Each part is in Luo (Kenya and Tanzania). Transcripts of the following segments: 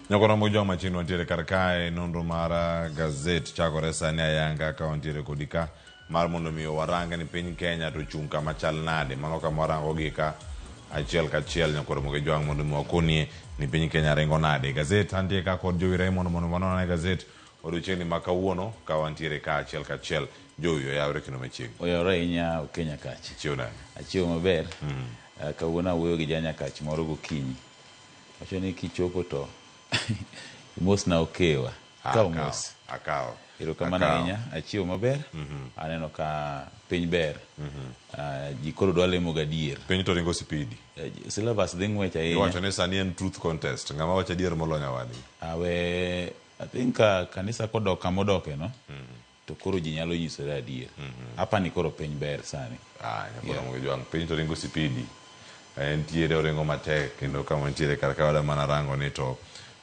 Nyakona mojong machino ntiere karkae nonro mar gazet chakore sani ayanga ka wantiere kodika mar mondo miyo waranga ni piny Kenya to chung kama chal nade mano kama warango gi ka achiel kachiel nyakoro moge jwang mondo miyo wakonie ni piny Kenya ringo nade. Gazet antie ka kod Jowi Raymond mondo manona gazet odiochieng' ma kawuono ka wantiere ka achiel kachiel. Jowi oyawre kendo machiegni. Oyawre ahinya Kenya kachi. Achiew nade? Achiew maber. Kawuono awuoyo gi janya kachi moro gokinyi. Wacho ni kichopo to mos na okewa. Kao mos. Akao. Erokamano ahinya. Achiew maber. Aneno ka piny ber. Ji koro dwa lemo gadier. Piny to ringo sipidi. Syllabus dhi ng'wech ahinya. Iwacho ni sani en truth contest. Ng'ama wacho adier moloyo wadgi. I think kanisa kodok kamodoke no. To koro ji nyalo nyisore adier. Apani koro piny ber sani. Nyakoro moge jwang. Piny to ringo sipidi. Ntiere orengo matek kendo kama ntiere karka wada mana rango ni to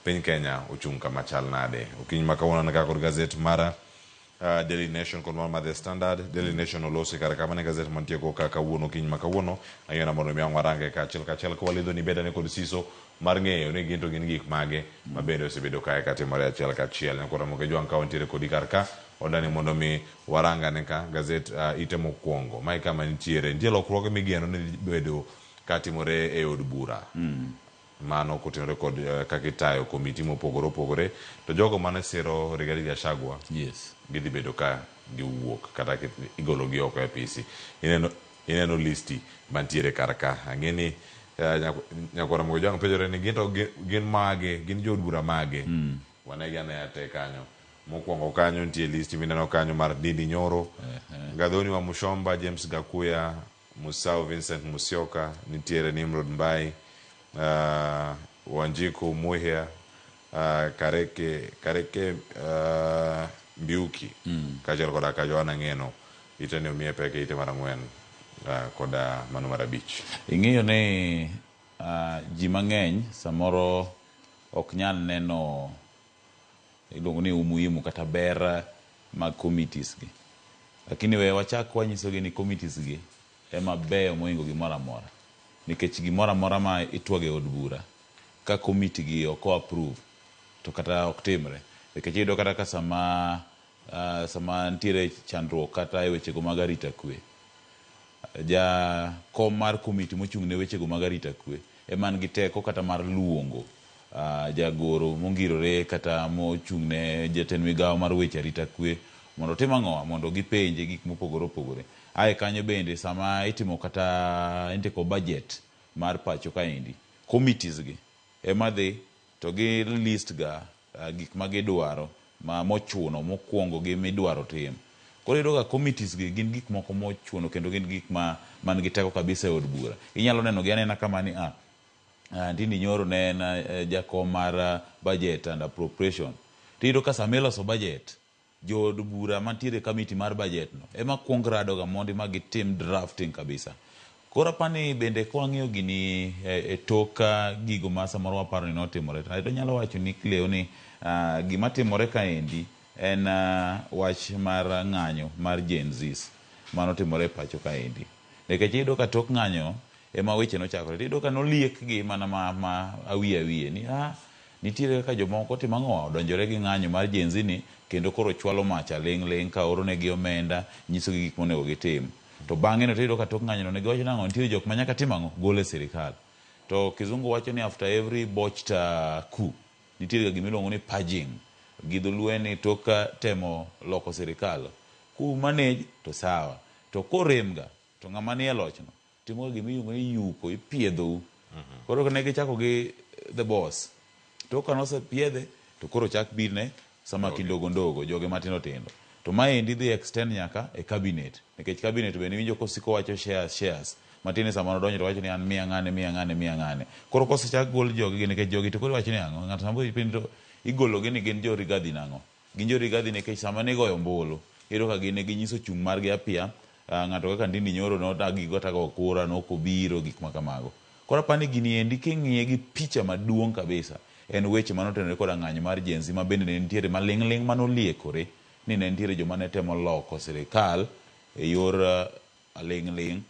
piny Kenya ochung kama chal nade. Okinyi ma kawuono na kod gazet mara Daily Nation kod mar The Standard. Daily Nation olosi karka mane gazet mantie ko ka kawuono okinyi ma kawuono ayona mondo miang warange ka achiel kachiel ko walidho ni beda ne kod siso mar ng'eyo ni ginto gin gik mage mabende osebedo kae katimore achiel kachiel. Nyakoro moge jwang ka wantiere kodi karka odani mondo mi waranga ne ka gazet ite mokwongo mai kama ntiere lokruoge migeno ni bedo katimore e od bura mano kotenore kod kakitayo komiti mopogore opogore to jogo mane siro Rigathi Gachagua gidhi bedo ka giwuok kata igolo gi oko e PC. Ineno listi mantiere karka ang'eni nyakora mogo jwang penjore ni gin mage gin jo od bura mage wanegi ane ate kanyo. Mokwongo kanyo nitie listi mineno kanyo mar Ndindi Nyoro, Gathoni wa Mushomba, James Gakuya, Musau Vincent Musyoka, nitiere Nimrod Mbai, Wanjiku Muhia, Kareke Mbiuki, kachel koda ka Joana Ng'eno, itene umie peke ite marang'wen koda mano marabich. Ing'eyo ni ji mang'eny samoro ok nyal neno iluongo ni umuhimu kata ber mag committees gi. Lakini we wachak wanyisogi ni committees gi ema beyo moingo gimoro amora. Nikech gimoro amora ma itwage od bura ka committee gi ok approve to kata ok timre. Nikech iyudo kata ka sama ntiere chandruok kata e wechego mag arita kwe. Kom mar committee mochung' ne wechego mag arita kwe ema nigi teko kata mar luongo jagoro mongirore kata mochung' ne jatend migawo mar weche arita kwe mondo tim ang'o mondo gipenje gik mopogore opogore. Ae kanyo bende sama itimo kata indiko budget mar pacho kaendi committees gi ema dhi to gi list ga gik ma gidwaro mochuno mokwongo gi midwaro tim. Koro iyudo ga committees gi gin gik moko mochuno kendo gin gik man gi teko kabisa e od bura. Inyalo neno gi anena kama ni Ndindi Nyoro ne en jakom mar budget and appropriation. Tiyudo ka sama iloso budget jo od bura mantiere committee mar budget no ema kwong rado ga mondi ma gitim drafting kabisa. Koro apani bende ko ang'iyo gini e toka gigo ma samoro waparo ni notimore. To nyalo wacho ni Cleo ni gima timore kaendi en wach mar ng'anyo mar Gen Zs manotimore pacho kaendi. Nikech iyudo ka tok ng'anyo ema weche nochakore. Iyudo ka noliek gi mana ma awiye ni nitiere ka jomoko timo ang'o odonjore gi ng'anyo mar Gen Z ni kendo koro chwalo macha ling' ka oro ne gi omenda nyiso gi gik monego gitim. To bang'e no tiyudo ka tok ng'anyo no ne giwacho nang'o nitiere jok ma nyaka tim ang'o gole sirikal. To kizungu wacho ni after every botched coup nitiere gimiluongo ni purging. Gi dholuo ni tok temo loko sirikal ku manage to sawa to koremga to ng'ama ni e lochno timo gimiluongo ni yuko ipiedhou. Koro ne gichako gi the boss to kanose piedhe to koro chak birne sama kindogo joge matindo tindo. To maendi dhi extend nyaka e cabinet. Nikech cabinet bende winjo kosiko wacho shares matine sama nodonjo to wacho ni an miya ng'ane. Koro kosechak gol jogi gi nikech jogi to koro wacho ni ang'o ng'ato sambo ipinto igologi ni gin jo Rigathi nang'o. Gin jo Rigathi nikech sama nigoyo ombulu iyudo ka gin ginyiso chung' margi apia ng'ato kaka Ndindi Nyoro nodagi gotago kura nokobiro gik makamago. Koro apani gini endi king'iye gi picha maduong' kabisa en weche manotenore kod ng'anyo mar Gen Z ma bende ne nitiere maling' manoliekore ni ne nitiere joma ne temo loko sirikal e yor ling'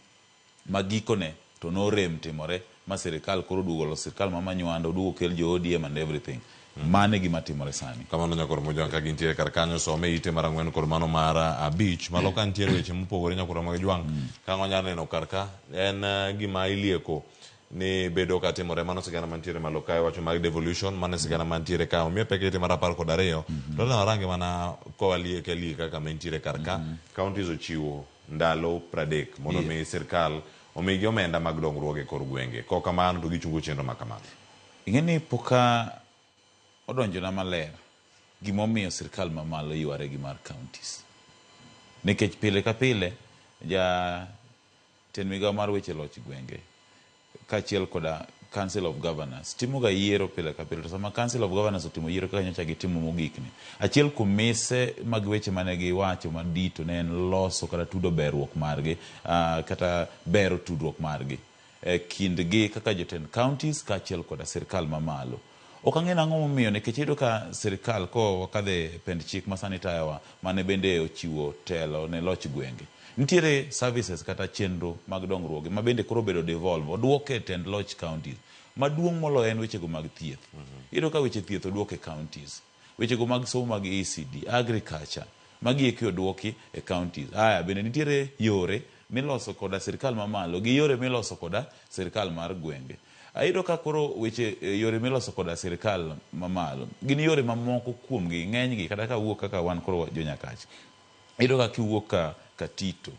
ma gikone to norem timore ma sirikal koro duogo lo sirikal ma manywando duogo kel jo ODM and everything. Mane gima timore sani. Kamano nyakoro mojo ka gintiere kar kanyo some ite mar ang'wen kod mano mar abich malo ka nitiere weche mopogore nyakoro mag jwang' ka ng'onya neno kar ka en gima ilieko ni bedo ka timore mano sigana mantiere malo kae wacho mag devolution mano sigana mantiere ka omiyo pekete mar 12 to na range mana ko alieke lieka kaka mantiere kar ka counties ochiwo ndalo 30 mondo mi sirkal omigi omenda mag dongruok e kor gwenge ko kamano to gichungo chenro ma kamano. Ing'eni poka odonjona maler gimomiyo sirkal mamalo yware gi mar counties, nikech pile ka pile ten migawo mar weche loch gwenge kaachiel koda Council of Governors timoga yiero pile ka pile. To sama Council of Governors otimo yiero kaka nyocha gitimo mogikni, achiel kuom mise mag weche mane giwacho madito ne en loso kata tudo berruok margi kata bero tudruok margi kindgi kaka jotend counties kaachiel koda sirkal mamalo. Ok ang'e nang'o momiyo nikech iyudo ka sirkal ko wakadhe pend chik masani tayowa mane bende ochiwo telo ne loch gwenge, nitiere services kata chenro mag dongruoge ma bende koro bedo devolve oduoke tend loch counties. Maduong' moloyo en wechego mag thieth. Iyudo ka weche thieth oduoke counties, wechego mag somo mag ECD, agriculture, magieki oduoki e counties. Bende nitiere yore miloso koda sirkal mamalo gi yore miloso koda sirkal mar gwenge. Ayudo ka koro weche yore miloso koda sirkal mamalo gin yore mamoko kuomgi ng'enygi kata ka wuok kaka wan koro jo Nyakach. Iyudo ka kiwuok ka Tito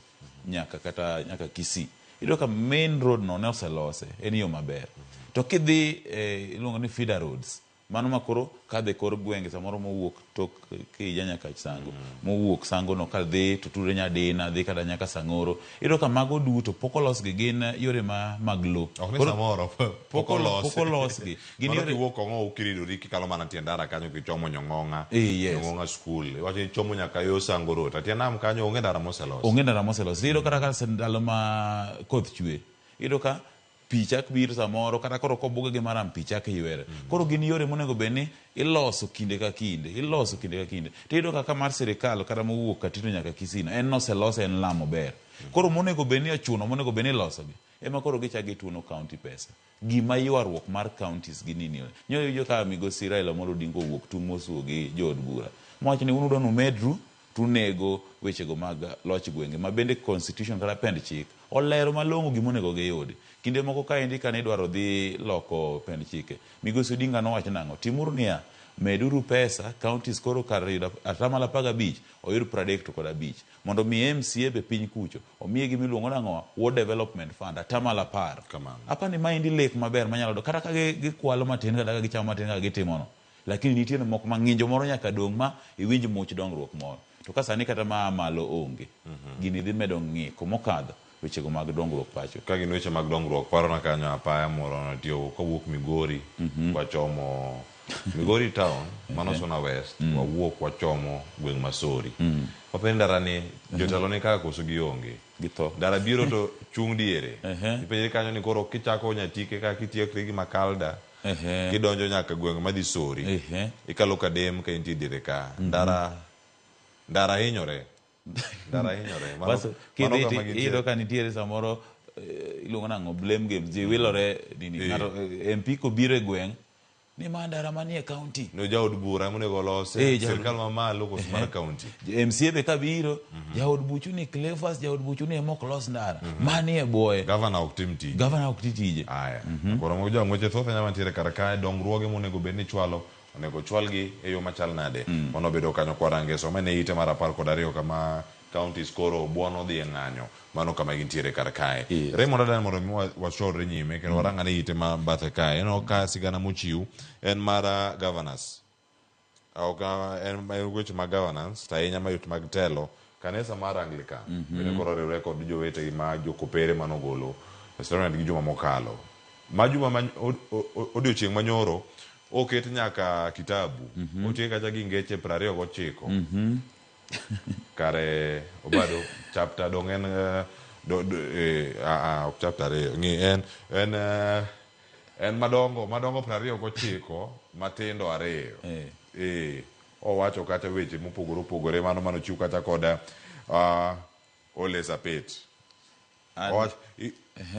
nyaka Kisii, iyudo ka main road no ne oselose, en yo maber. To kidhi iluongo ni feeder roads, mano makoro kadhe kor gwenge samoro mowuok tok Kija Nyakach Sango, mowuok Sango no kadhi to tude Nyadina dhi kada nyaka Sang'oro, iyudo ka mago duto pok olosgi gin yore mag lo. Ok ni samoro pok olosgi gin yore kiwuok Ong'o ukiridori kikalo mana tie ndara kanyo kichomo Nyong'ong'a, Nyong'ong'a school iwacho ni chomo nyaka yo Sango road, atie nam kanyo onge ndara moselosi. Iyudo kata ka ndalo ma koth chwe, iyudo ka pi chak biro samoro kata koro kobuge gi maram pi chak ywere. Koro gin yore monego bedni iloso kinde ka kinde. To iyudo kaka mar sirikal kata mowuok ka Tito nyaka Kisii en noselose, en lamo ber. Koro monego bedni ochuno, monego bedni ilosogi ema koro gichak gituono county pesa. Gima ywaruok mar counties gi nini. Nyoyo ka migosi Raila Amolo Odinga owuok tung' mosuo gi jood bura mowacho ni unudo numedru tunego wechego mag loch gwenge ma bende constitution kata pend chik olero malong'o gimonego giyudi. Kinde moko kaendi kane idwaro dhi loko pend chike, migosi Odinga nowacho nang'o, timuru niya, meduru pesa counties koro kar yudo 15% oyud 35 mondo mi MCA be piny kucho omiye gimiluongo nang'o Ward Development Fund 10%. Apani maendi lek maber manyalo do kata ka gikwalo matin kata ka gichamo matin kaka gitimono, lakini nitiere moko ma ng'injo moro nyaka dong' ma iwinj much dongruok moro. To ka sani kata ma malo onge, gini dhi medo ng'iko mokadho wechego mag dongruok pacho. Ka gin weche mag dongruok parona kanyo apaya moro natio kawuok Migori wachomo Migori town mano Suna West wawuok wachomo gweng' Masori. Wapen ndarani jotelo ni kaka koso gionge githo ndara biro to chung' diere ipenjri kanyo ni koro kichako Nyatike kaka kitiekri gi Makalda kidonjo nyaka gweng' madhi Sori ikalo Kadem ka intie diere ka ndara hinyore. Baso iyudo ka nitiere samoro iluongo nang'o blame games ji wilore nini ng'ato MP kobiro e gweng' ni mandara manie county no jaod bura monego olose sirkal mamalo koso mar county. MCA be kabiro jaod buchu ni Cleophas jaod buchu ni emok los ndara manie boye governor ok tim tije. Koro mo jo ng'weche thoth nyama ntiere kar kae dongruoge monego bedni chwalo onego chwalgi e yo machal nade mono bedo kanyo kwarange so mane ite mar 12 kama counties koro buono dhi e ng'anyo mano kama gintiere kar kae. Raymond Adan mondo mi wachorre nyime kendo warang'ane ite ma bathe kae eno ka sigana mochiw en mar governors en weche mag governance to ahinya mayot mag telo. Kanisa mar Anglican bende koro riwre kod jowetegi ma jokopere manogolo restaurant gi juma mokalo majuma odiochieng' manyoro oket nyaka kitabu otie kacha gi ngeche 29 kare obado chapter dong en chapter ngi en madongo 29 matindo 2 owacho kata weche mopogore mano chiw kata koda Ole Sapet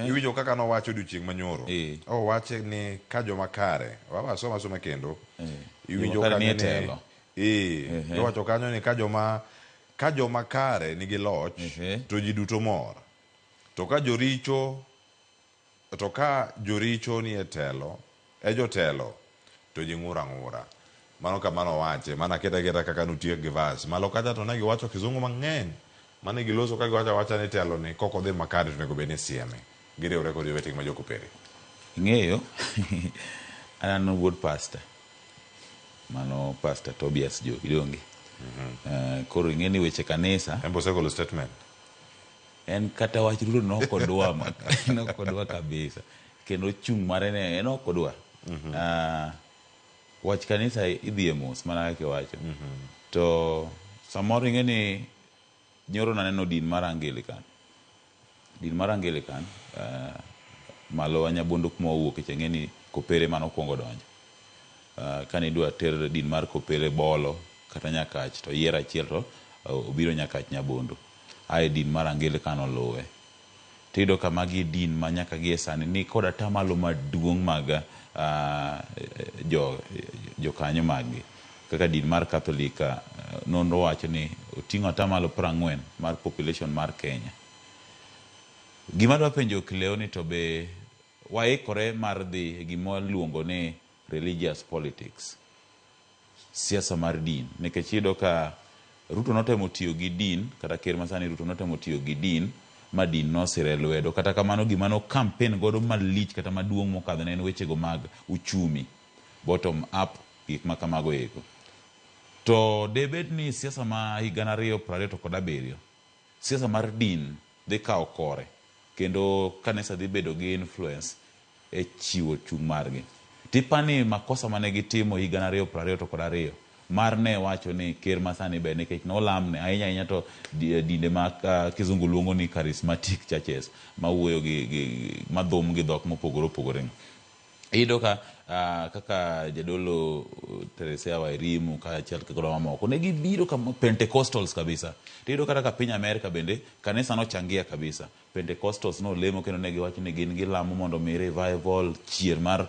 iwinjo kaka nowacho odiochieng' manyoro owache ni ka joma kare soma kendo iwinjo kanyo ni iwacho kanyo ni ka joma kare nigi loch to ji duto mor, to ka joricho ni e telo jotelo to ji ng'ura ng'ura. Mano kamano wache mana keta kaka nutie gi vas malo kacha to ne giwacho kizungu mang'eny mane giloso ka giwacho awacha ni telo ni koko dhi makare to nego bed ni sieme giriwre kod jowetegi ma jokopere. Ing'eyo an wuod pastor, mano Pastor Tobias Jo Idonge. Koro ing'e ni weche kanisa Embo segolo statement en kata wach Ruto nokodwa kabisa, kendo chung' mare ne en okodwa. Wach kanisa idhi e mos mana kaka wacho. To samoro ing'e ni nyoro naneno din mar Anglican malo Nyabondo kuma owuok ing'e ni Kopere mano kuongo donjo. Kane idwa ter din mar Kopere Bolo kata Nyakach to yiero achiel to obiro Nyakach Nyabondo. Ae din mar Anglican oluwe. Tiyudo ka magi din ma nyaka gie sani ni kod atamalo maduong' mag jokanyo maggi. Kaka din mar Katholika nonro wacho ni oting'o atamalo 40 mar population mar Kenya. Gima dwa penjo Kileo ni to be waikore mar dhi gima luongo ni religious politics, siasa mar din, nikech iyudo ka Ruto notemo tiyo gi din, kata ker masani Ruto notemo tiyo gi din ma din nosire lwedo. Kata kamano gima no campaign godo malich kata maduong' mokadho ne en wechego mag uchumi, bottom up, gik ma kamago eko. To debed ni siasa ma higa 2027 siasa mar din dhi kawo kore, kendo kanisa dhi bedo gi influence e chiwo chung' margi. Tipani makosa mane gitimo higa 2022 mar ne wacho ni ker masani be nikech nolamne ahinya to dinde ma kizungu luongo ni charismatic churches ma wuoyo gi madhum gi dhok mopogore opogore. Iyudo ka kaka jadolo Teresia Wairimu ka achiel kod mamoko ne gibiro kama Pentecostals kabisa. Iyudo kata ka piny Amerika bende kanisa nochangia kabisa. Pentecostals no lemo kendo ne giwacho ni gin gilamo mondo mi revival, chier mar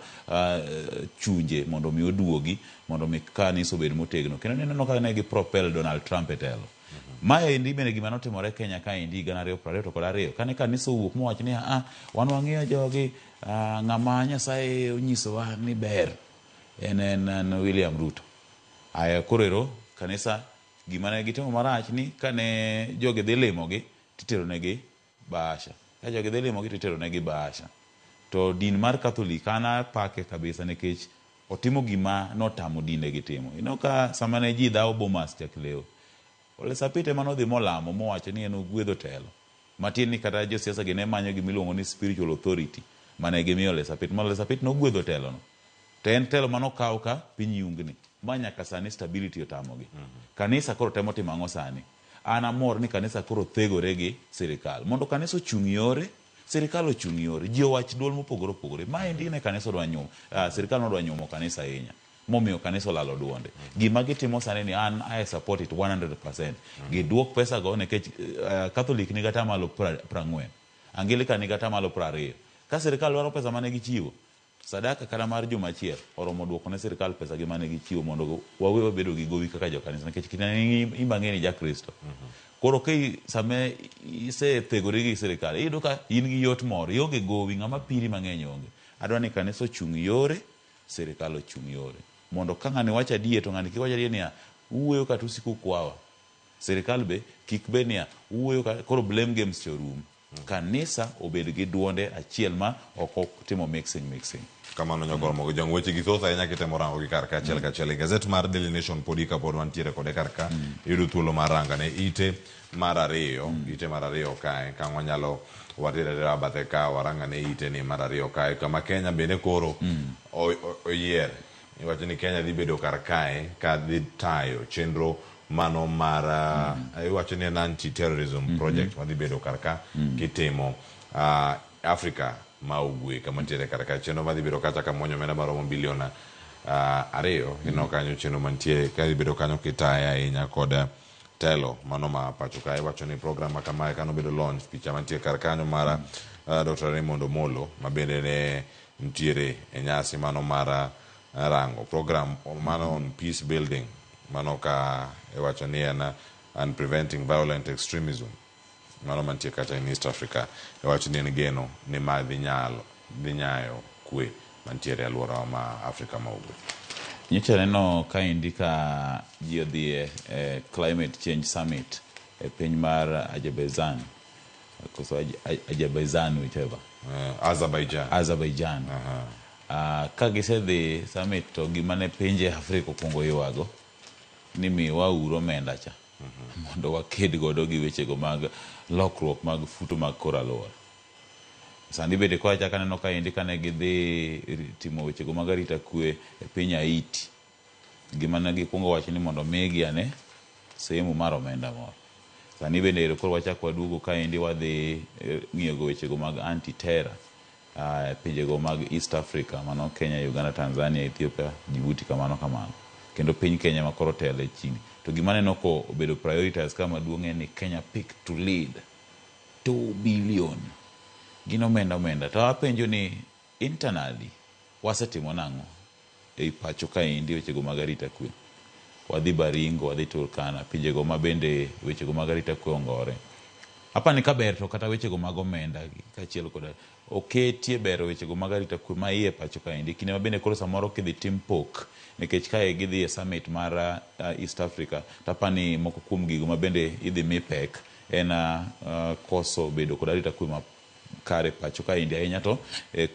chunje mondo mi oduogi, mondo mi kanisa obed motegno. Kendo neno ka ne gipropel Donald Trump e telo. Mae endi bende gima notimore Kenya ka endi higa 2022 kane kanisa owuok mowacho ni wan wang'iyo jogi ng'ama Nyasaye onyisowa ni ber en William Ruto. Aya korero kanisa gima ne gitimo marach ni kane jogi dhi limogi titero negi bahasha. Ka jogi dhi limogi titero negi bahasha. To din mar Katholik ana pake kabisa nikech otimo gima notamo dinde gitimo. Ino ka sama ne ji dhawo Bomas Kileo, Ole Sapit ema nodhi molamo mowacho ni en ogwedho telo. Matin ni kata josiasa gi ne manyo gimiluongo ni spiritual authority mane gimiyo Ole Sapit. Ole Sapit nogwedho telo no. To en telo manokaw ka piny yungni. Ma nyaka sani stability otamogi. Kanisa koro temo timo ang'o sani? An amor ni kanisa koro thegore gi sirikal. Mondo kanisa ochung' yore, sirikal ochung' yore. Ji owach duol mopogore opogore. Ma endi ne kanisa odwa nyumo. Sirikal nodwa nyumo kanisa ahinya. Momiyo kanisa lalo duonde. Gima gitimo sani ni I support it 100%. Giduok pesa go nekech Catholic ni gata malo 40. Anglican ni gata malo 20. Ka sirikal dwaro pesa mane gichiwo, sadaka kata mar juma achiel oromo duoko ne sirikal pesa gi mane gichiwo mondo wawe bedo gi gowi kaka jo kanisa nekech kitani imbange ni ja Kristo. Koro kai same ise thegori gi sirikal, iyudo ka in gi yot moro, ionge gowi, ng'ama piri mang'eny onge. Adwa ni kanisa ochung' yore, sirikal ochung' yore. Mondo ka ng'ani wacho adier to ng'ani kiwacho adier niya uwuoyo kata usiku kwawa. Sirikal be kik be niya uwuoyo koro blame games chorum. Kanisa obed gi duonde achiel ma ok timo mixing. Kamano nyogoro mogo jang weche gi thoth ahinya kitemo rango gi karka achiel kachiel. Gazet mar Daily Nation podi kapod wantiere kode karka yudo thuolo mar ranga ne ite mar ariyo kae ka wanyalo watire bathe ka waranga ne ite ni mar ariyo kae kama Kenya bende koro oyier. Iwacho ni Kenya dhi bedo kar kae ka dhi tayo chenro mano mar iwacho ni anti-terrorism project madhi bedo kar ka kitimo Afrika ma ugwe kama tiere kar ka chenro madhi bedo kacha kamonyo mena maromo bilion 2 ino kanyo chenro mantie ka dhi bedo kanyo kitaya ahinya kod telo mano ma pacho ka. Iwacho ni program kama kano bedo launch picha mantie kar kanyo mara Dr. Raymond Omolo mabende ne ntiere e nyasi mano mara rango program mano on peace building mano ka iwacho ni en and preventing violent extremism mano mantie kata in East Africa iwacho ni en geno ni ma dhi nyayo kwe mantiere e alwora ma Afrika ma ugwe. Nyocha neno ka indi ka ji odhi e climate change summit e piny mar Azerbaijan whichever Azerbaijan ka gisedhi summit to gima ne pinje Afrika okwongo ywago ni miwauru omenda cha mondo waked godo gi wechego mag lokruok mag futo mag kor alwora. Sandi bede kwa chaka neno ka indi kane gidhi timo wechego mag arita kwe e piny Haiti gima ne gikwongo wacho ni mondo migi ane sehemu mar omenda moro. Sani bende ero koro wachako waduogo ka indi wadhi ng'iyogo wechego mag anti-terror pinjego mag East Africa mano Kenya, Uganda, Tanzania, Ethiopia, Djibouti kamano. Kendo piny Kenya ma koro tele chini. To gima neno ko obedo prioritize kama duong' en ni Kenya pick to lead 2 billion. Gino omenda. To apenjo ni internally wasetimo nang'o ei pacho ka indi wechego mag arita kwe. Wadhi Baringo, wadhi Turkana, pinjego ma bende wechego mag arita kwe ongore. Apani ka ber to kata wechego mag omenda kachiel koda oketie bero wechego mag arita kwe ma iye pacho ka indi kinde ma bende koro samoro kidhi tim pok nikech kae gidhi e summit mar East Africa tapani moko kuom gigo ma bende idhi mi pek en koso bedo kod arita kwe ma kare pacho ka indi ahinya to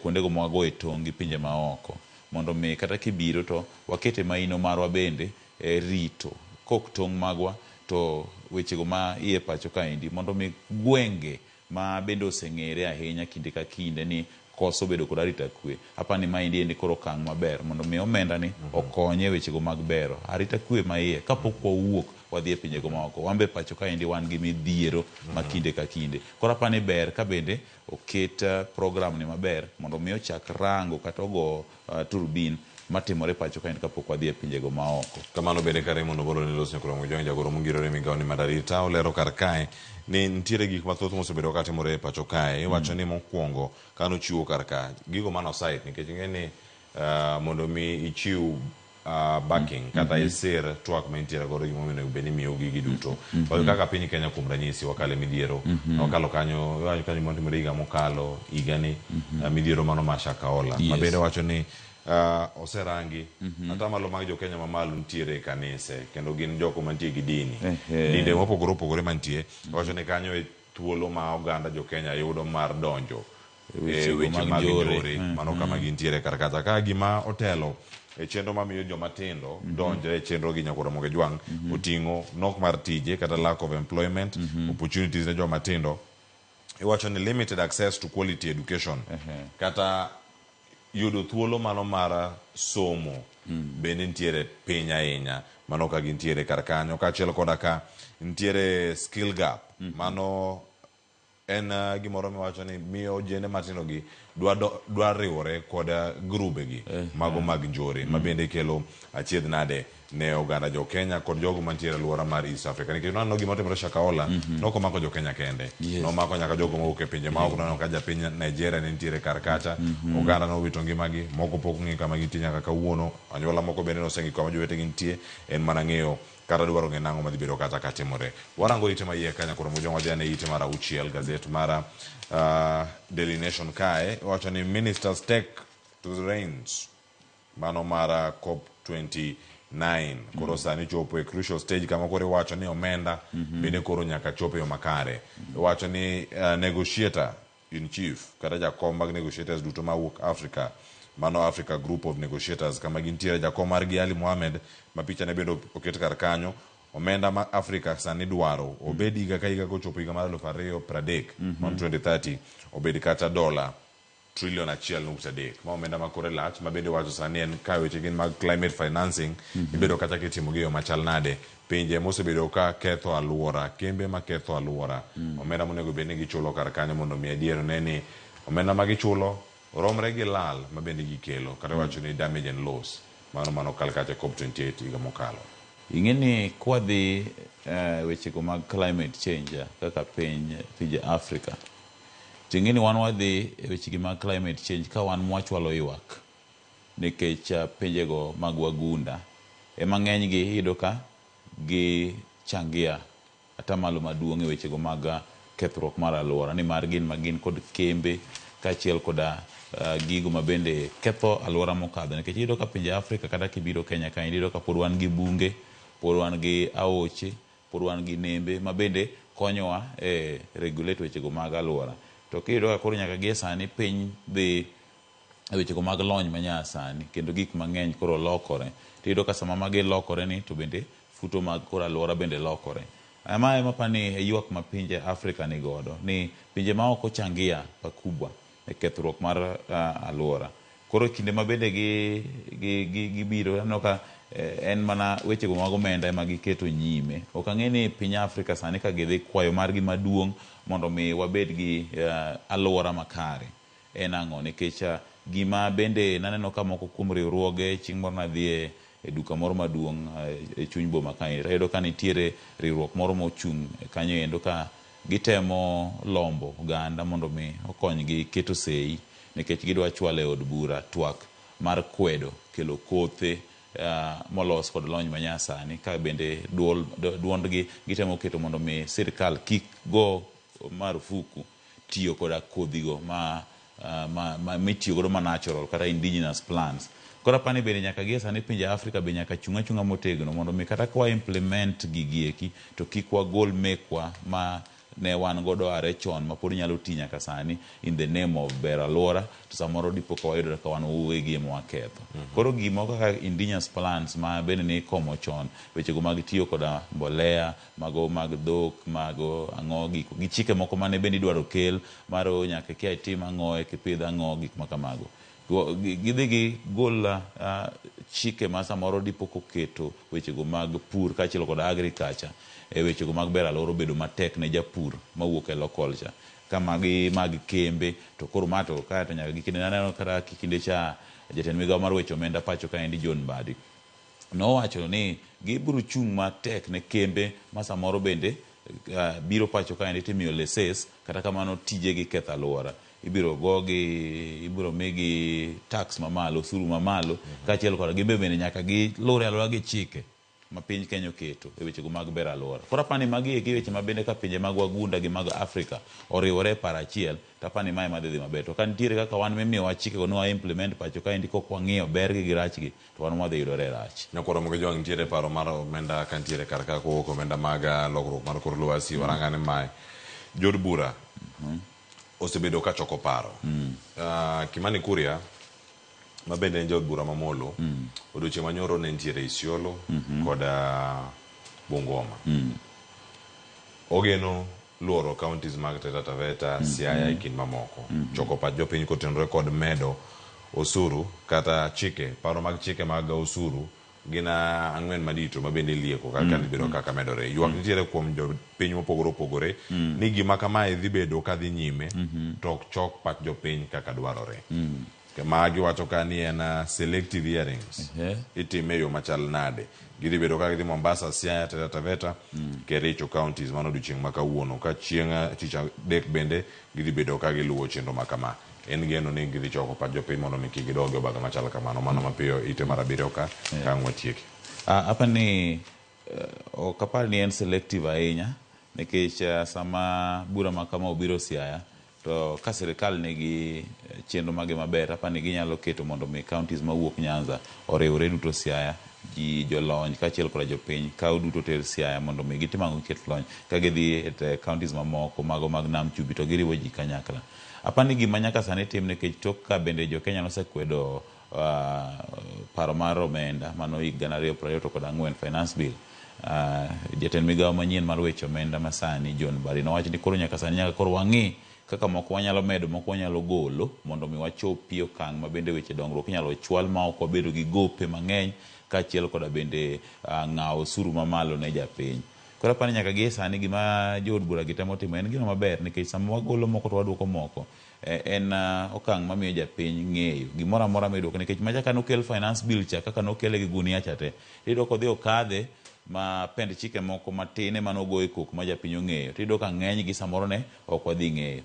kuondego mwago e tong' gi pinje maoko mondo mi kata kibiro to wakete maino marwa bende rito kok tong' magwa to wechego ma iye pacho ka indi mondo mi gwenge ma bende oseng'ere ahinya kinde ka kinde ni koso bedo kod arita kwe. Apani ma indi endi koro okang' maber mondo mi omenda ni okonye wechego mag bero arita kwe ma iye kapok wawuok wadhi e pinjego maoko. Wambe pacho ka indi wan gi midhiero ma kinde ka kinde. Koro apani ber ka bende oket program ni maber mondo mi ochak rango kata ogo turbin matimore pacho ka indi kapok wadhi e pinjego maoko. Kamano bende kare mondo bolo ni losne kuro mujong jagoro mungirore migao ni madarita olero kar kae ni nitiere gik mathoth mosebedo ka timore e pacho kae iwacho ni mokwongo kano chiwo kar ka gigo mano site nikech ng'eni mondo mi ichiw backing kata isir twak ma intiere godo gima onego bed ni miyo gigi duto kaka piny Kenya kuom ranyisi wakale midhiero wakalo kanyo motimore higa mokalo higani midhiero mano ma Shakahola ma bende wacho ni oserangi ata malo mag jo Kenya mamalo nitiere kanise kendo gin joko mantie gi dini dinde mopogore opogore mantie wacho ni kanyo e thuolo ma oganda jo Kenya yudo mar donjo weche mag yore mano kama gintiere kar kata ka gima otelo e chenro mamiyo joma tindo donjo e chenro gi nyakoro moge jwang oting'o nok mar tije kata lack of employment opportunities ne joma tindo iwacho ni limited access to quality education kata yudo thuolo mano mar somo bende nitiere piny ahinya mano ka gintiere kar kanyo kaachiel koda ka nitiere skill gap mano en gimoro miwacho ni miyo jene matindo gi dwa riwore kod grube gi mago mag njore ma bende kelo achiedh nade ne oganda jo Kenya kod jogo mantiere alwora mar East Africa nikech nano gima otimore Shakahola noko mako jo Kenya kende nomako nyaka jogo mawuok e pinje maoko nano ka japiny Nigeria ne nitiere kar kacha oganda nowito ngimagi moko pok ng'e kama gintie nyaka kawuono anyuola moko bende noseng'e kama jowetegi nitie en mana ng'eyo kata dwaro ng'e nang'o madhi bedo kata katimore. Warango ite ma iye Kenya koro mujong wadhi ane ite mar auchiel gazet mar Daily Nation kae wacho ni ministers take to the reins mano mar COP 29 koro sani chopo e crucial stage kama koro wacho ni omenda bende koro nyaka chopo yo makare wacho ni negotiator in chief kata jakom mag negotiators duto mawuok Africa mano Africa Group of Negotiators kama gintiere jakom margi Ali Mohamed ma picha ne bendo oket kar kanyo omenda ma Africa sani dwaro obed higa ka higa kochopo higa mar 2030 on 2030 obed kata $1.3 trillion ma omenda ma kore lach ma bende wacho sani en ka weche gin mag climate financing ibedo kata kitimo gi yo machal nade pinje mosebedo ka ketho alwora kembe ma ketho alwora omenda monego bed ni gichulo kar kanyo mondo mi adier ne ni omenda ma gichulo romre gi lal ma bende gikelo kata wacho ni damage and loss mano kal kata COP28 higa mokalo. Ing'eni kwadhi wechego mag climate change kaka pinje Africa ting'eni wan wadhi wechegi mag climate change ka wan mwachwalo ywak nikech pinjego mag wagunda ema ng'enygi iyudo ka gichangia atamalo maduong' e wechego mag kethruok mar alwora, nimar gin kod kembe kaachiel koda gigo ma bende ketho alwora mokadho, nikech iyudo ka pinje Afrika kata kibiro Kenya ka iyudo ka pod wan gi bunge, pod wan gi aoche, pod wan gi nembe ma bende konyowa e regulate wechego mag alwora. To kiyudo ka koro nyaka gie sani piny dhi e wechego mag lony manyasani kendo gik mang'eny koro lokore, tiyudo ka sama magi lokore ni to bende futo mag koro alwora bende lokore. Ma ema pani e ywak ma pinje Afrika ni godo, ni pinje ma oko changia pakubwa e kethruok mar alwora. Koro kinde ma bende gibiro aneno ka en mana wechego mag omenda ema giketo nyime. Ok ang'e ni piny Afrika sani ka gidhi kwayo margi maduong' mondo mi wabed gi alwora makare en ang'o, nikech gima bende naneno ka moko kuom riwruoge chieng' moro nadhi e duka moro maduong' e chuny boma kae, tayudo ka nitiere riwruok moro mochung' kanyo endo ka gitemo lombo oganda mondo mi okonygi keto sei, nikech gidwa chwalo e od bura twak mar kwedo kelo kothe molos kod lony manyasani, ka bende duondgi gitemo keto mondo mi sirikal kik go marufuku tiyo koda kodhigo mitiyo godo ma natural kata indigenous plants. Koro apani bende nyaka gie sani pinje Afrika be nyaka chung'a motegno mondo mi kata kwa implement gigieki to kik wagol mekwa ma ne wan godo are chon ma pod nyalo ti nyaka sani in the name of bero alwora, to samoro dipo ka wayudo ka wan uwegi ema waketho. Koro gimoko kaka indigenous plants ma bende ne ikomo chon, wechego mag tiyo koda mbolea mago mag dhok, mago ang'o gi chike moko mane bende idwaro kel mar nyaka kia itim ang'o e kipidh ang'o, gik makamago. Gidhi gi gol chike ma samoro dipo koketo wechego mag pur kaachiel kod agriculture e wechego mag bero alwora bedo matek ne japur mawuok e local cha, ka magi mag kembe to koro mato ka to nyaka gikinde naneno kata kinde cha jatend migawo mar weche omenda pacho ka endi John Mbadi nowacho ni gibiro chung' matek ne kembe ma samoro bende biro pacho ka endi timiyo leses, kata kamano tijegi ketho alwora, ibiro migi tax mamalo, osuru mamalo, kaachiel kod gimbe bende nyaka gilure alwora gi chike ma piny Kenya oketo e wechego mag bero alwora. Koro apani magi e weche ma bende ka pinje mag wagunda gi mag Afrika oriwore par achiel, to apani mae madhi maber. To ka nitiere kaka wan mimiyowa chikego ni wa implement pacho ka endi kok wang'iyo bergi gi rachgi, to wan madhi yudore rach. Nyakoro mogo jwang' nitiere paro mar omenda ka nitiere kar ka kowuok omenda mag lokruok mar kor lwasi warangane mae jod bura osebedo ka choko paro. Kimani Kuria ma bende en jod bura mamolo odiochieng' manyoro ne nitiere Isiolo koda Bungoma. Ogeno luoro counties mag Taita Taveta, Siaya e kind mamoko, choko pach jopiny kotenore kod medo osuru kata chike, paro mag chike mag osuru gina ang'wen madito ma bende lieko kaka libero kaka medore. Ywak nitiere kuom jopiny mopogore opogore ni gima kamae dhi bedo ka dhi nyime to ok chok pach jopiny kaka dwarore. Ma giwacho ka ni en selective hearings itime yo machal nade, gidhi bedo ka gidhi Mombasa, Siaya, Taita Taveta, Kericho counties mano odiochieng' ma kawuono, ka chieng' tich adek bende gidhi bedo ka giluwo chenro ma kama. En geno ni gidhi choko pach jopiny mondo mi kik gidogi obadho machal kamano, mano mapiyo ite mar abiriyo ka ang' watieki. Apani ok apar ni en selective ahinya, nikech sama bura ma kama obiro Siaya to ka sirikal nigi chenro mage maber, apani ginyalo keto mondo mi counties mawuok Nyanza oriwre duto Siaya, ji jolony kaachiel koda jopiny kaw duto ter Siaya mondo mi gitim ang'o ket lony ka gidhi e counties mamoko mago mag Nam Chumbi to giriwo ji kanyakla. Apani gima nyaka sani tim, nikech tok ka bende jo Kenya nosekwedo paro mar omenda mano higa 2024 finance bill, jatend migawo manyien mar weche omenda masani John Mbadi nowacho ni koro nyaka sani nyaka koro wang'i kaka moko wanyalo medo, moko wanyalo golo mondo mi wachopi okang' ma bende weche dongruok inyalo chwal ma ok wabedo gi gope mang'eny, kaachiel koda bende ng'awo osuru mamalo ne japiny. Koro apani nyaka gie sani gima jood bura gitemo timo en gino maber, nikech sama wagolo moko to waduoko moko en okang' mamiyo japiny ng'eyo gimoro amora miduoko, nikech macha ka nokel finance bill cha kaka nokele gi gunia cha te tiyudo kodhi okadhe ma pend chike moko matine manogo e kok ma japiny ong'eyo, tiyudo ka ng'eny gi samoro ne ok wadhi ng'eyo.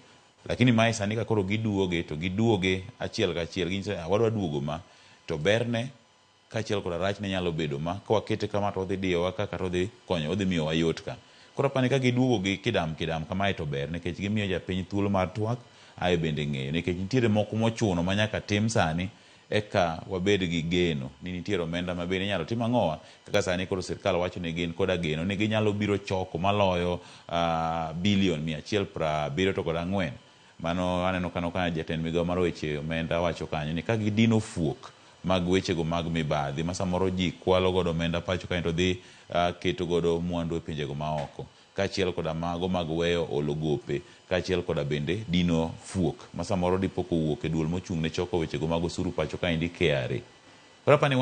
Lakini mae sani ka koro giduoge to giduoge achiel ka achiel, wadwa duogo ma to berne kaachiel koda rachne nyalo bedo ma kawakete kama to odhi diyowa ka kata odhi konyo, odhi miyowa yot ka. Koro apani ka giduogo gi kidam kamae to ber, nikech gimiyo japiny thuolo mar twak, ae bende ng'eyo, nikech nitiere moko mochuno ma nyaka tim sani eka wabed gi geno ni nitiere omenda ma bende inyalo tim ang'owa, kaka sani koro sirikal wacho ni gin koda geno ni ginyalo biro choko maloyo bilion 174. Mano aneno kana jatend migawo mar weche omenda wacho kanyo ni ka gidino fuok mag wechego mag mibadhi ma samoro ji kwalo godo omenda pacho kae to dhi keto godo mwandu e pinjego maoko, kaachiel koda mago mag weyo olo gope, kaachiel koda bende dino fuok ma samoro dipo kowuok e duol mochung' ne choko wechego mag osuru pacho kaendi KRA. Koro apani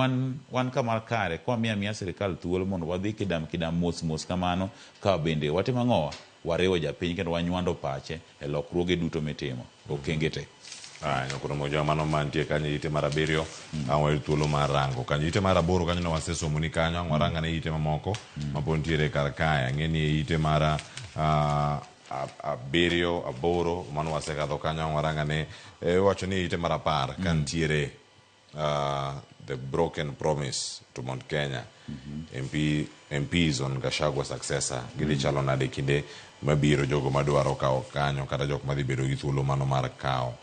wan kamar kare kwa miya sirikal thuolo mondo wadhi kidam mos kamano, ka bende watimo ang'owa, wariwo japiny kendo wanywando pache e lokruoge duto mitimo okenge te. Koro moja mano mantie kanyo ite mar 7 ang' thuolo mar rango kanyo ite mar 8 kanyo no wasesomo ni kanyo ang' waranga ne ite mamoko mapod ntiere kar kae. Ang'eni ite mar 7 8 mano wasekadho kanyo ang' waranga ne wacho ni ite mar 10 ka ntiere the broken promise to Mount Kenya. MPs on Gachagua successor gidhi chalo nade kinde mabiro, jogo madwaro kawo kanyo kata jok madhi bedo gi thuolo mano mar kawo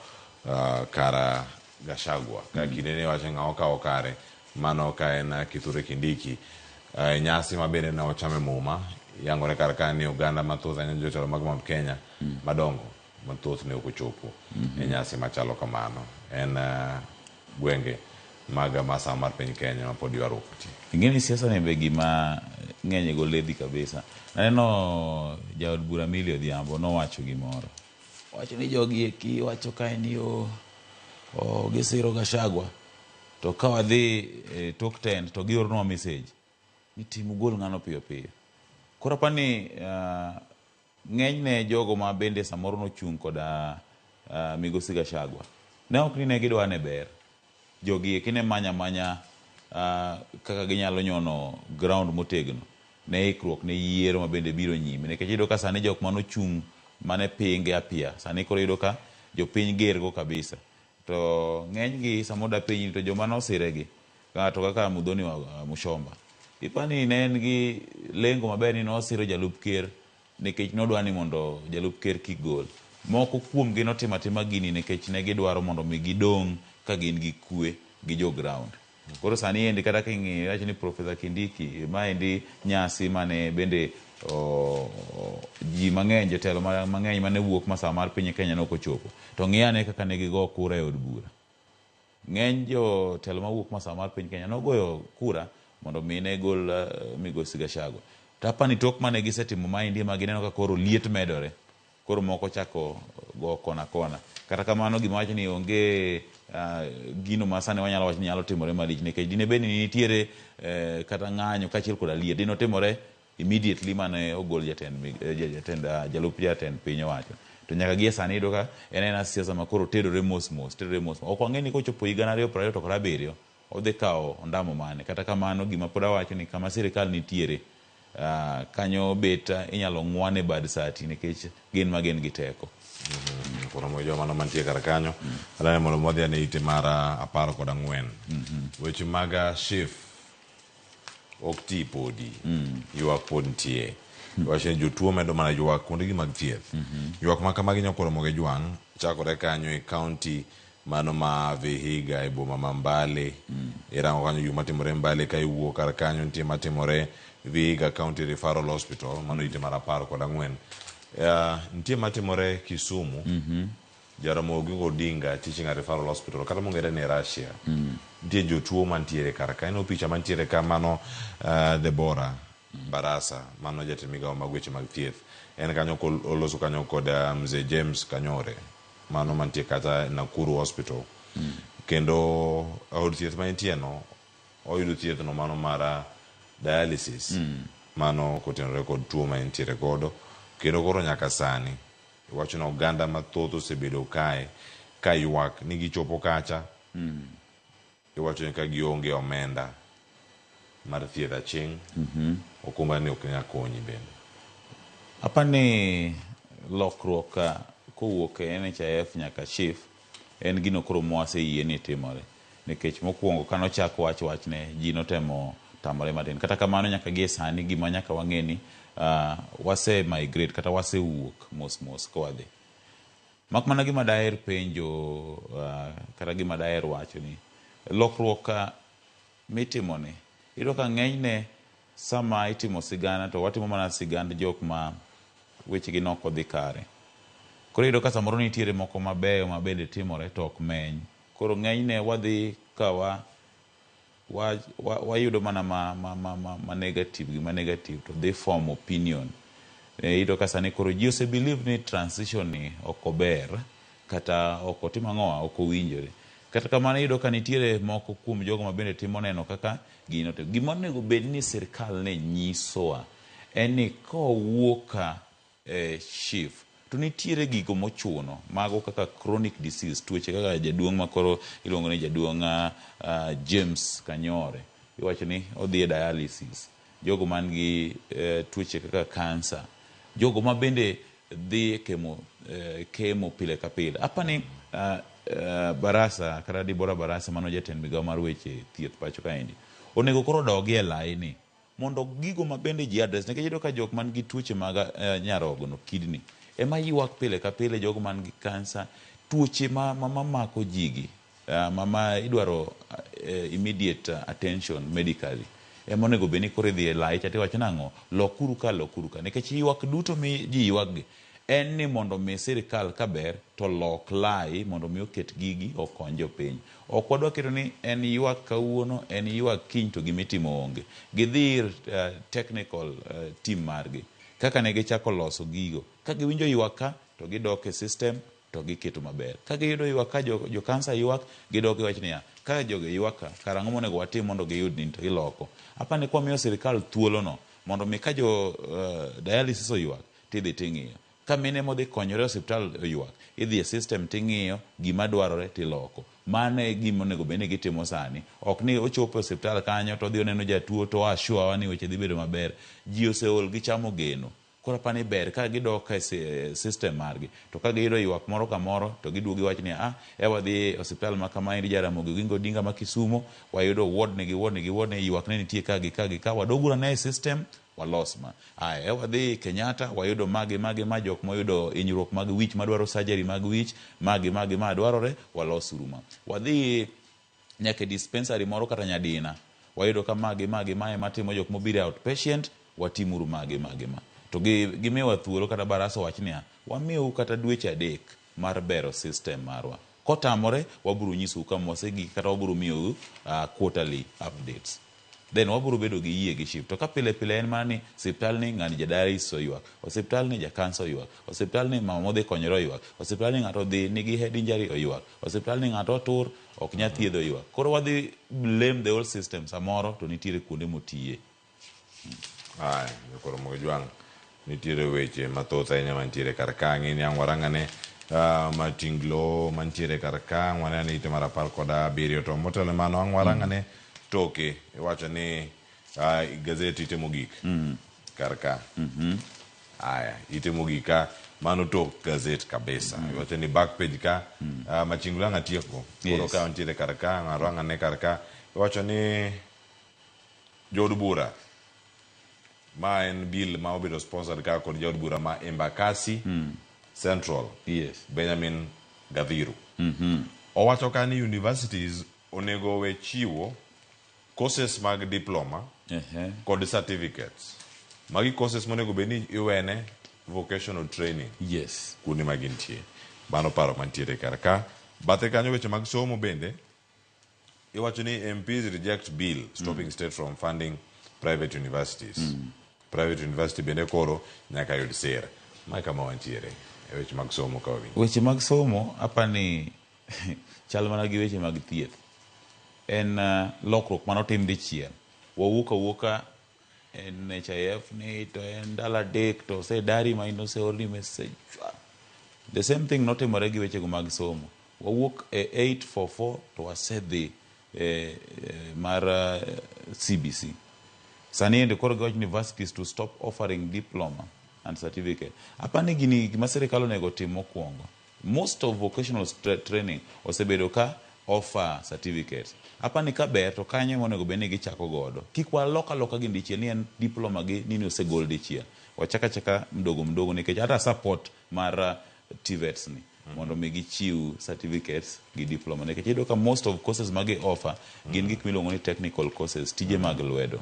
kara Gachagua ka kinde ne wacho ng'awo kawo kare mano ka en Kithure Kindiki. Nyasi mabende ne ochame muma yangore kar ka ni oganda mathoth ahinya jotelo mag Mount Kenya madongo mathoth ne ok ochopo e nyasi machalo kamano. En gwenge mag masa mar piny Kenya ma pod ywaruok nitie. Ing'eni siasa ne be gima ng'eny go ledhi kabisa. Naneno jaod bura Millie Odhiambo nowacho gimoro, wacho ni jogi eki wacho kae ni gisiro Gachagua to ka wadhi tok tent to giornwa message ni tim ugol ng'ano piyo piyo. Koro apani ng'enyne jogo ma bende samoro nochung' koda migosi Gachagua ne ok ni ne gidwa ne ber, jogi eki ne manya kaka ginyalo nyono ground motegno ne ikruok ne yiero ma bende biro nyime, nikech iyudo ka sani jok manochung' mane pinge apia sani koro iyudo ka jopiny gergo kabisa, to ng'enygi samoda piny to joma nosiregi to kaka Mudhoni wa Mushomba ipani ne en gi lengo maber ni nosiro jalup ker nikech nodwa ni mondo jalup ker kik gol. Moko kuom gi notimo atima gini nikech ne gidwaro mondo mi gidong' ka gin gi kwe gi jo ground. Koro sani endi kata king'i wacho ni Professor Kindiki ma endi nyasi mane bende ji mang'eny, jotelo mang'eny mane wuok masa mar piny Kenya ne ok ochopo, to ng'iyane kaka ne gigo kura e od bura. Ng'eny jotelo mawuok masa mar piny Kenya nogoyo kura mondo mi ne gol migosi Gachagua. To apani tok mane gisetimo maendi ma gineno ka koro liet medore, koro moko chako go kona. Kata kamano gima wacho ni onge gino ma sani wanyalo wacho ni nyalo timore malich, nikech dine bende nitiere kata ng'anyo kaachiel koda liet dino timore immediately mane ogol jalup jatend piny owacho. To nyaka gie sani iyudo ka en siasa ma koro tedore mos. Ok wang'e ni kochopo higa 2020 to kata 7 odhi kawo ondamo mane. Kata kamano gima pod awacho ni kama sirikal nitiere kanyo bet inyalo ng'wane bad sati nikech gin ma gin gi teko. Koro mojo mano mantie kar kanyo alane mondo modhi ane ite mar 14 weche mag chif ok ti podi ywak pod nitie. Wacho ni jotuo medo mana ywak kuondegi mag thieth. Ywak ma kamagi nyakoro moge jwang' chakore kanyo e kaunti mano ma Vihiga e boma ma Mbale. Irango kanyo gima timore Mbale ka iwuok kar kanyo nitie matimore Vihiga County Referral Hospital mano ite mar 14. Nitie matimore Kisumu Jaramogi Odinga Teaching and Referral Hospital kata mongere ne Russia. Nitie jotuo mantiere kar ka eno picha mantiere ka mano Deborah Barasa mano jatend migawo mag weche mag thieth en kanyo oloso kanyo kod Mzee James Kanyore mano mantie kata Nakuru Hospital. Kendo od thieth mantie no oyudo thieth no mano mar dialysis mano kotenore kod tuo mantiere godo. Kendo koro nyaka sani wacho na oganda mathoth osebedo kae ka ywak ni gichopo kacha iwacho ni ka gionge omenda mar thieth aching' okumba ni ok nyal konyi bende. Apani lokruok kowuok e NHIF nyaka chif en gino koro mwaseyie ni timore, nikech mokwongo kanochako wachne ji notemo tamore matin. Kata kamano nyaka gie sani gima nyaka wang'e ni wase migrate kata wasewuok mos kowadhi. Mak mana gima daher penjo kata gima daher wacho ni lokruok mitimoni iyudo ka ng'enyne sama itimo sigana to watimo mana sigand jok ma wechegi noko dhi kare. Koro iyudo ka samoro nitiere moko mabeyo ma bende timore to ok meny. Koro ng'enyne wadhi ka wayudo mana ma negative, gima negative to they form opinion. Iyudo ka sani koro ji osebelieve ni transition ni ok ober kata ok otim ang'owa ok owinjore. Kata kamano iyudo ka nitiere moko kuom jogo ma bende timo neno kaka gino to gima onego bed ni sirkal ne nyisowa en ni kowuok shift to nitiere gigo mochuno mago kaka chronic disease, tuoche kaka jaduong' makoro iluongo ni jaduong' James Kanyore iwacho ni odhi e dialysis, jogo man gi tuoche kaka cancer, jogo ma bende dhi kemo pile ka pile. Apani Barasa kata Dibora Barasa mano jatend migawo mar weche thieth pacho kaendi onego koro dogi e laini mondo gigo ma bende ji address, nikech iyudo ka jok man gi tuoche mag nyarogo kidney ema ywak pile ka pile, jogo man gi kansa, tuoche ma mako jigi ma idwaro immediate attention medically ema onego bed ni koro idhi e lai chati wacho nang'o lokuru ka nikech ywak duto mi ji ywak en ni mondo mi sirikal kaber to lok lai mondo mi oket gigi okony jopiny. Ok wadwa keto ni en ywak kawuono en ywak kiny to gimitimo onge. Gidhi technical team margi kaka ne gichako loso gigo, ka giwinjo ywak ka to gidok e system to giketo maber. Ka giyudo ywak ka jo kansa ywak gidok giwach niya ka jogo ywak ka karang'o monego watim mondo giyud ni to giloko. Apani kwa miyo sirikal thuolo no mondo mi ka jo dialysis oywak tidhi ting'iyo, ka mine modhi konyore osiptal oywak idhi e system ting'iyo gima dwarore tiloko. Mano e gima onego bed ni gitimo sani, ok ni ochopo osiptal kanyo to dhi oneno jatuo to assure wa ni weche dhi bedo maber. Ji oseol gichamo geno, koro apani ber ka gidok e system margi to ka giyudo ywak moro ka moro to giduogo giwach ni wadhi osiptal ma kama indi Jaramogi Oginga Odinga ma Kisumu wayudo ward ni ywak ne nitie ka wadogura ne system walos ma wadhi Kenyatta wayudo ma jok moyudo hinyruok mag wich madwaro surgery mag wich ma dwarore walos uruma. Wadhi nyaka dispensary moro kata Nyadina wayudo ka ma matimo jok mobiro outpatient watimuru ma to gimiwa thuolo kata Barasa wach niya wamiu kata dweche 3 mar bero system marwa, kotamore wabiro nyisou kama wasegi kata wabiro miyou quarterly updates, then wabiro bedo gi yie gi shift. To ka pile en mana ni osiptal ni ng'ani jadialysis oywak, osiptal ni jakansa oywak, osiptal ni mama modhi konyore oywak, osiptal ni ng'ato dhi nigi head injury oywak, osiptal ni ng'ato otur ok nya thiedho oywak, koro wadhi blame the whole system samoro to nitiere kuonde motiye. Koro Mogojwang' nitiere weche mathoth ahinya mantiere kar ka ng'ini ang' warang'ane matinglo mantiere kar ka ng'wane ite mar 17 to motelo mano ang' warang'ane toke iwacho ni gazeti ite mogik kar ka ite mogik ka mano tok gazet kabisa iwacho ni back page ka machinglo ang' atieko koro ka ntiere kar ka ng'arang'ane kar ka iwacho ni jod bura ma en bill ma obedo sponsored ka kod jod bura ma Embakasi Central Benjamin Gaviru owacho ka ni universities onego we chiwo courses mag diploma kod certificates magi courses monego bed ni iwene vocational training kuonde ma gintie. Mano paro mantiere kar ka. Bathe kanyo weche mag somo bende iwacho ni MPs reject bill stopping state from funding private universities. Private university bende koro nyaka yud sera. Mai kama wantiere e weche mag somo ka winjo. Weche mag somo apani chal mana gi weche mag thieth. En lokruok manotim dichiel. Wawuoka NHIF ni to en dala dek to se dari ma ino se only message. The same thing notimore gi weche mag somo. Wawuok 844 to wasedhi mar CBC. Sani ende koro gawach universities to stop offering diploma and certificate. Apani gini gima sirikal onego tim mokwongo. Most of vocational training osebedo ka offer certificates. Apani ka ber to kanyo monego bed ni gichako godo. Kik waloka loka gi dichiel ni en diploma gi ni osegol dichiel. Wachaka chaka mdogo nikech hata support mar TVETs ni mondo mi gichiw certificates gi diploma nikech iyudo ka most of courses magi offer gin gik miluongo ni technical courses, tije mag lwedo.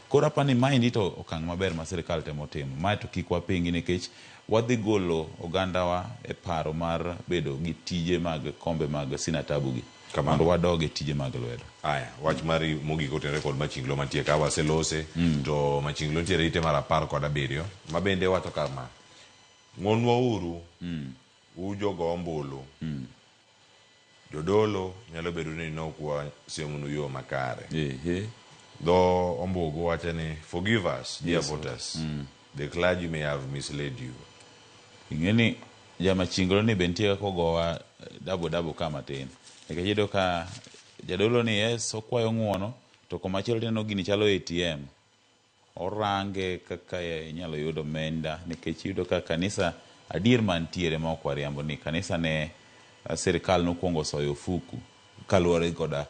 Koro apani maendi to okang' maber ma sirikal temo timo. Mae to kik wapingi nikech wadhi golo ogandawa e paro mar bedo gi tije mag kombe mag sinatabu gi. Mondo wadoge tije mag lwedo. Aya, wach mari mogik otenore kod machinglo mantie ka waselose, to machinglo ntiere ite mar 17 ma bende wacho kama. Ng'onwa uru, ujogo ombulu. Jodolo nyalo bedo ni nokwa siemunu yo makare. Dho ombugu wacho ni forgive us, dear voters. The clergy may have misled you. Ingeni jama chinglo ni bentie kogowa dabo kama tin. Nikech iyudo ka jadolo ni okwayo ng'uono to komachielo tineno gini chalo ATM. Orange kaka inyalo yudo omenda nikech iyudo ka kanisa adier mantiere ma ok wariambo ni kanisa ne sirikal nokwongo soyo ofuku kaluwore koda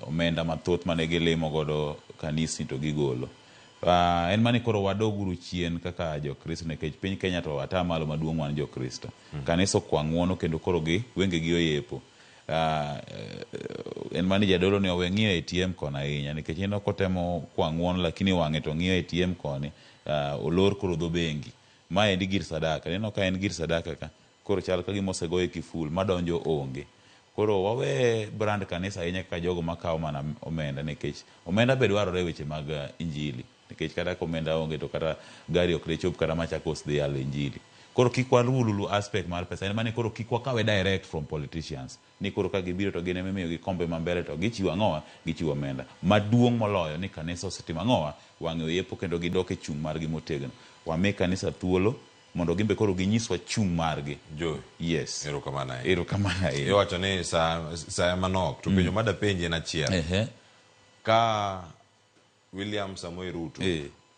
omenda mathoth mane gilimo godo kanisi to gigolo. En mani koro wadoguru chien kaka jokristo nikech piny Kenya to atamalo maduong' wan jokristo. Kanisa okwa ng'uono kendo koro wenge gi oyepo. En mani jadolo ni owe ng'iyo ATM kona ahinya nikech ino kotemo kwa ng'uono lakini wang'e to ng'iyo ATM koni olor koro dho bengi. Ma endi gir sadaka. Neno ka en gir sadaka ka koro chal ka gima osegoye kiful madonjo onge. Koro wawe brand kanisa ahinya kaka jogo makawo mana omenda nikech omenda be dwarore weche mag injili nikech kata komenda onge to kata gari ok dechop kata machako dhi yalo injili. Koro kik walulu aspect mar pesa. En mani koro kik wakawe direct from politicians. Ni koro ka gibiro to gine mimiyo gi kombe mambele to gichiwo ang'owa, gichiwo omenda. Maduong' moloyo ni kanisa osetimo ang'owa, wang'e oyepo kendo gidok e chung' margi motegno. Wami kanisa thuolo mondo gimbe koro ginyiswa chung' margi. Jo. Yes. Erokamana. Iwacho ni sa manok to penjo mada penje na chiel. Ka William Samoei Ruto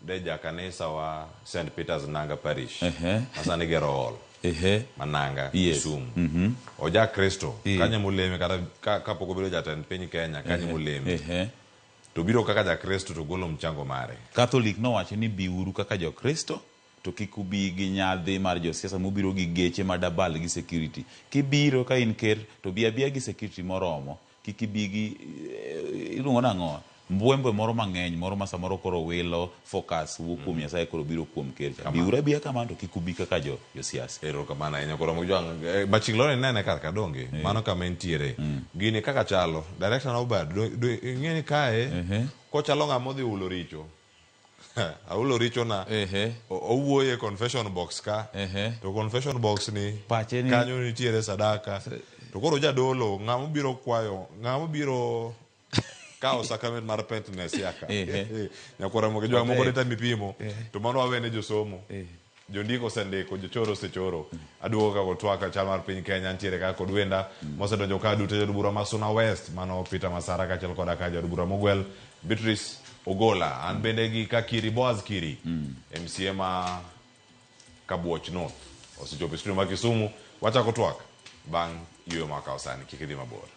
deja kanisa wa St. Peter's Nanga Parish. Masani gero hall. Mananga Kisumu. Oja Kristo kanya muleme kata kapoko biro jatend piny Kenya kanya muleme. To biro kaka ja Kristo to golo mchango mare. Catholic no wacho ni biuru kaka jo Kristo to kik ubi gi nyadhi mar josiasa mubiro gi geche madabal gi security. Kibiro ka in ker to bia gi security moromo. Kik ibi gi iluongo nang'o mbwembwe moro mang'eny moro ma samoro koro wilo focus kuom Nyasaye koro biro kuom ker. Biura bia kamano to kik ubi kaka josiasa. Erokamana ahinya koro machinglo ni nene kar kadonge mano kama entiere. Gini kaka chalo director na ubad ing'eni kae kochalo ng'ama odhi ulo richo. Aulo richo na owuoye confession box ka to confession box ni kanyo nitiere sadaka to koro jadolo ng'ama biro kwayo ng'ama biro kao sacrament mar penitence yaka nyakora moke jwa moko deta mipimo to mano awene josomo jondiko sendiko jochoro sechoro aduogo ka gotwaka chal mar piny Kenya ntiere ka kod wenda mosedonjo ka duto jod bura ma Suna West mano Peter Masara ka chal koda ka jod bura mogwel Beatrice Ogola an bende gi ka Kiri Boaz Kiri MCA ma Kabuoch North osechopo studio ma Kisumu wachako twak bang' yweyo ma kaosani kik idhi mabor.